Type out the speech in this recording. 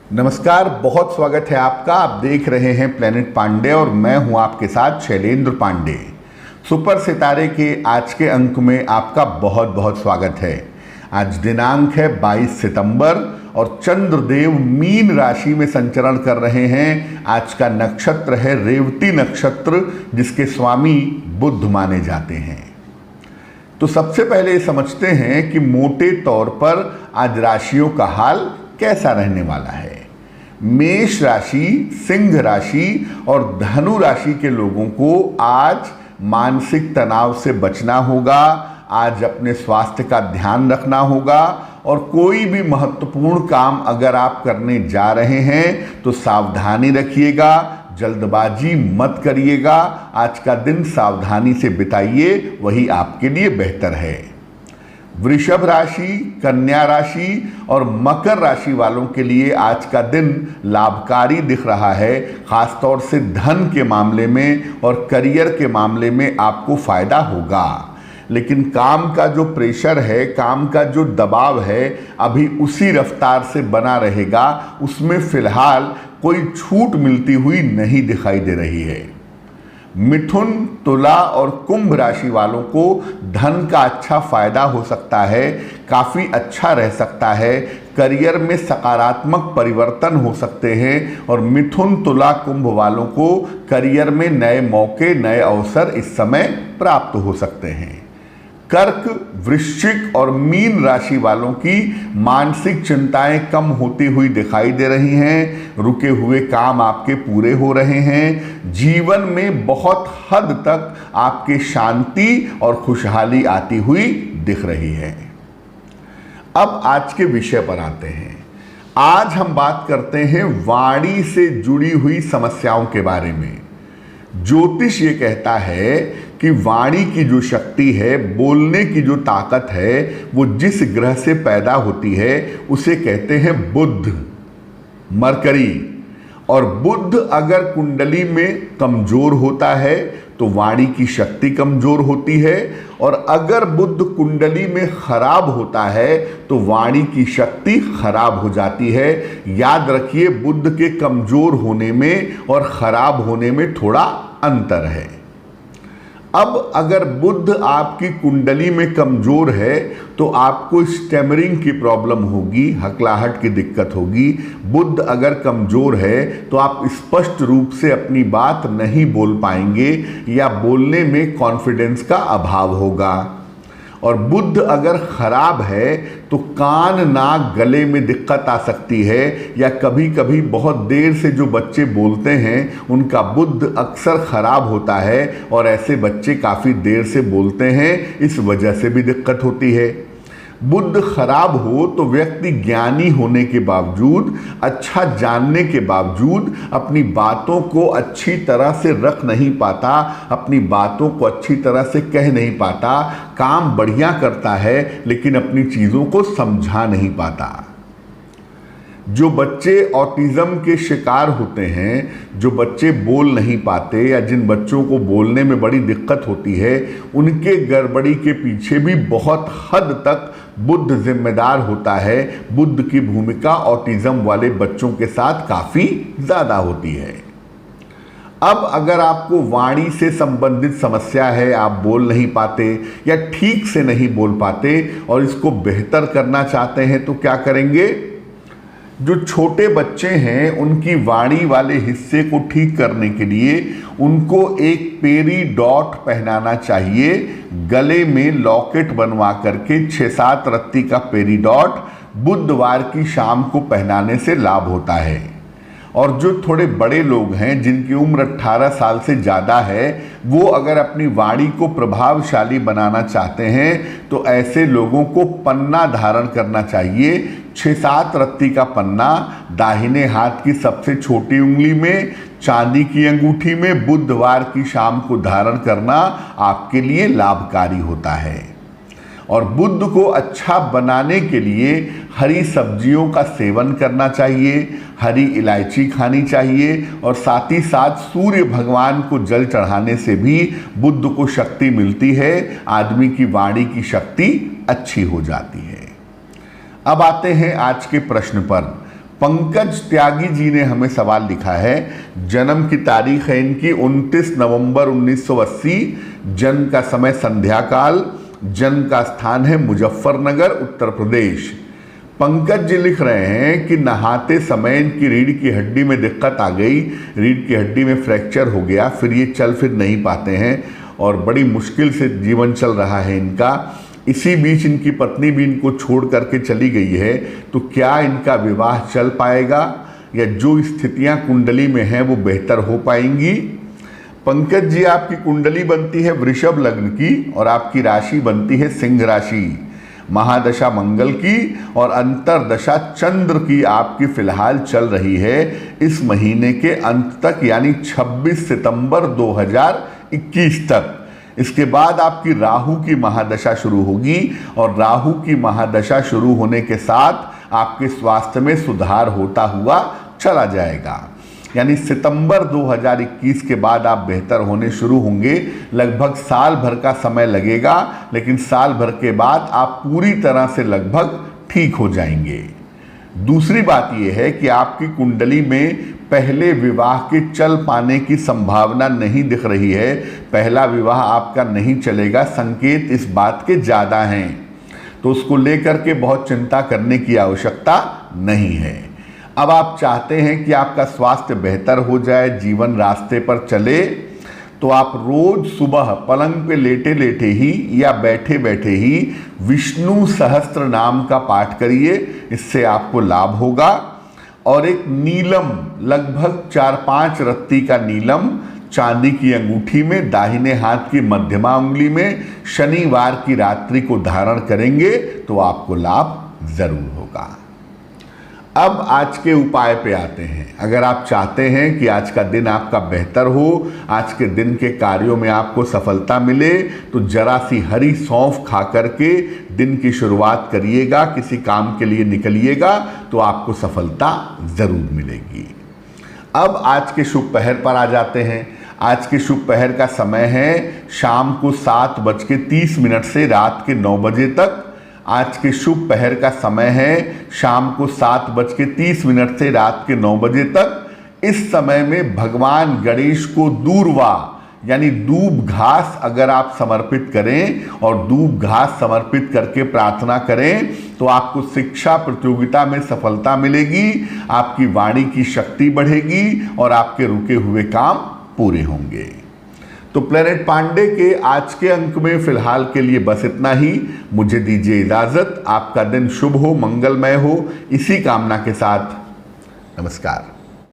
नमस्कार, बहुत स्वागत है आपका। आप देख रहे हैं प्लेनेट पांडे और मैं हूं आपके साथ शैलेंद्र पांडे। सुपर सितारे के आज के अंक में आपका बहुत बहुत स्वागत है। आज दिनांक है 22 सितंबर और चंद्रदेव मीन राशि में संचरण कर रहे हैं। आज का नक्षत्र है रेवती नक्षत्र, जिसके स्वामी बुध माने जाते हैं। तो सबसे पहले समझते हैं कि मोटे तौर पर आज राशियों का हाल कैसा रहने वाला है। मेष राशि, सिंह राशि और धनु राशि के लोगों को आज मानसिक तनाव से बचना होगा। आज अपने स्वास्थ्य का ध्यान रखना होगा और कोई भी महत्वपूर्ण काम अगर आप करने जा रहे हैं तो सावधानी रखिएगा, जल्दबाजी मत करिएगा। आज का दिन सावधानी से बिताइए, वही आपके लिए बेहतर है। वृषभ राशि, कन्या राशि और मकर राशि वालों के लिए आज का दिन लाभकारी दिख रहा है। खासतौर से धन के मामले में और करियर के मामले में आपको फायदा होगा, लेकिन काम का जो प्रेशर है, काम का जो दबाव है, अभी उसी रफ्तार से बना रहेगा। उसमें फिलहाल कोई छूट मिलती हुई नहीं दिखाई दे रही है। मिथुन, तुला और कुंभ राशि वालों को धन का अच्छा फायदा हो सकता है, काफ़ी अच्छा रह सकता है। करियर में सकारात्मक परिवर्तन हो सकते हैं और मिथुन, तुला, कुंभ वालों को करियर में नए मौके, नए अवसर इस समय प्राप्त हो सकते हैं। कर्क, वृश्चिक और मीन राशि वालों की मानसिक चिंताएं कम होती हुई दिखाई दे रही हैं। रुके हुए काम आपके पूरे हो रहे हैं। जीवन में बहुत हद तक आपके शांति और खुशहाली आती हुई दिख रही है। अब आज के विषय पर आते हैं। आज हम बात करते हैं वाणी से जुड़ी हुई समस्याओं के बारे में। ज्योतिष ये कहता है कि वाणी की जो शक्ति है, बोलने की जो ताकत है, वो जिस ग्रह से पैदा होती है उसे कहते हैं बुध, मरकरी। और बुध अगर कुंडली में कमजोर होता है तो वाणी की शक्ति कमजोर होती है, और अगर बुध कुंडली में खराब होता है तो वाणी की शक्ति खराब हो जाती है। याद रखिए, बुध के कमजोर होने में और खराब होने में थोड़ा अंतर है। अब अगर बुध आपकी कुंडली में कमजोर है तो आपको स्टैमरिंग की प्रॉब्लम होगी, हकलाहट की दिक्कत होगी। बुध अगर कमजोर है तो आप स्पष्ट रूप से अपनी बात नहीं बोल पाएंगे या बोलने में कॉन्फिडेंस का अभाव होगा। और बुध अगर खराब है तो कान, नाक, गले में दिक्कत आ सकती है, या कभी कभी बहुत देर से जो बच्चे बोलते हैं उनका बुध अक्सर खराब होता है और ऐसे बच्चे काफ़ी देर से बोलते हैं, इस वजह से भी दिक्कत होती है। बुध खराब हो तो व्यक्ति ज्ञानी होने के बावजूद, अच्छा जानने के बावजूद अपनी बातों को अच्छी तरह से रख नहीं पाता, अपनी बातों को अच्छी तरह से कह नहीं पाता। काम बढ़िया करता है लेकिन अपनी चीज़ों को समझा नहीं पाता। जो बच्चे ऑटिज्म के शिकार होते हैं, जो बच्चे बोल नहीं पाते या जिन बच्चों को बोलने में बड़ी दिक्कत होती है, उनके गड़बड़ी के पीछे भी बहुत हद तक बुध जिम्मेदार होता है। बुध की भूमिका ऑटिज्म वाले बच्चों के साथ काफ़ी ज़्यादा होती है। अब अगर आपको वाणी से संबंधित समस्या है, आप बोल नहीं पाते या ठीक से नहीं बोल पाते और इसको बेहतर करना चाहते हैं तो क्या करेंगे? जो छोटे बच्चे हैं उनकी वाणी वाले हिस्से को ठीक करने के लिए उनको एक पेरी डॉट पहनाना चाहिए। गले में लॉकेट बनवा करके 6-7 रत्ती का पेरी डॉट बुधवार की शाम को पहनाने से लाभ होता है। और जो थोड़े बड़े लोग हैं, जिनकी उम्र 18 साल से ज़्यादा है, वो अगर अपनी वाणी को प्रभावशाली बनाना चाहते हैं तो ऐसे लोगों को पन्ना धारण करना चाहिए। 6-7 रत्ती का पन्ना दाहिने हाथ की सबसे छोटी उंगली में, चांदी की अंगूठी में बुधवार की शाम को धारण करना आपके लिए लाभकारी होता है। और बुध को अच्छा बनाने के लिए हरी सब्जियों का सेवन करना चाहिए, हरी इलायची खानी चाहिए और साथ ही साथ सूर्य भगवान को जल चढ़ाने से भी बुध को शक्ति मिलती है। आदमी की वाणी की शक्ति अच्छी हो जाती है। अब आते हैं आज के प्रश्न पर। पंकज त्यागी जी ने हमें सवाल लिखा है। जन्म की तारीख है इनकी 29 नवंबर 1980, जन्म का समय संध्या काल, जन्म का स्थान है मुजफ्फरनगर उत्तर प्रदेश। पंकज जी लिख रहे हैं कि नहाते समय इनकी रीढ़ की हड्डी में दिक्कत आ गई, रीढ़ की हड्डी में फ्रैक्चर हो गया, फिर ये चल फिर नहीं पाते हैं और बड़ी मुश्किल से जीवन चल रहा है इनका। इसी बीच इनकी पत्नी भी इनको छोड़ करके चली गई है, तो क्या इनका विवाह चल पाएगा या जो स्थितियां कुंडली में हैं वो बेहतर हो पाएंगी? पंकज जी, आपकी कुंडली बनती है वृषभ लग्न की और आपकी राशि बनती है सिंह राशि। महादशा मंगल की और अंतरदशा चंद्र की आपकी फिलहाल चल रही है इस महीने के अंत तक, यानी 26 सितंबर 2021 तक। इसके बाद आपकी राहु की महादशा शुरू होगी और राहु की महादशा शुरू होने के साथ आपके स्वास्थ्य में सुधार होता हुआ चला जाएगा, यानी सितंबर 2021 के बाद आप बेहतर होने शुरू होंगे। लगभग साल भर का समय लगेगा, लेकिन साल भर के बाद आप पूरी तरह से लगभग ठीक हो जाएंगे। दूसरी बात यह है कि आपकी कुंडली में पहले विवाह के चल पाने की संभावना नहीं दिख रही है। पहला विवाह आपका नहीं चलेगा, संकेत इस बात के ज़्यादा हैं, तो उसको लेकर के बहुत चिंता करने की आवश्यकता नहीं है। अब आप चाहते हैं कि आपका स्वास्थ्य बेहतर हो जाए, जीवन रास्ते पर चले, तो आप रोज सुबह पलंग पे लेटे लेटे ही या बैठे बैठे ही विष्णु सहस्त्र नाम का पाठ करिए, इससे आपको लाभ होगा। और एक नीलम, लगभग 4-5 रत्ती का नीलम चांदी की अंगूठी में दाहिने हाथ की मध्यमा उंगली में शनिवार की रात्रि को धारण करेंगे तो आपको लाभ जरूर होगा। अब आज के उपाय पे आते हैं। अगर आप चाहते हैं कि आज का दिन आपका बेहतर हो, आज के दिन के कार्यों में आपको सफलता मिले, तो जरा सी हरी सौंफ खा करके दिन की शुरुआत करिएगा, किसी काम के लिए निकलिएगा तो आपको सफलता जरूर मिलेगी। अब आज के शुभ पहर पर आ जाते हैं। आज के शुभ पहर का समय है शाम को 7:30 से रात के 9 बजे तक। आज के शुभ पहर का समय है शाम को 7:30 से रात के 9 बजे तक। इस समय में भगवान गणेश को दूर्वा यानी दूब घास अगर आप समर्पित करें और दूब घास समर्पित करके प्रार्थना करें तो आपको शिक्षा प्रतियोगिता में सफलता मिलेगी, आपकी वाणी की शक्ति बढ़ेगी और आपके रुके हुए काम पूरे होंगे। तो प्लेनेट पांडे के आज के अंक में फिलहाल के लिए बस इतना ही। मुझे दीजिए इजाजत। आपका दिन शुभ हो, मंगलमय हो, इसी कामना के साथ नमस्कार।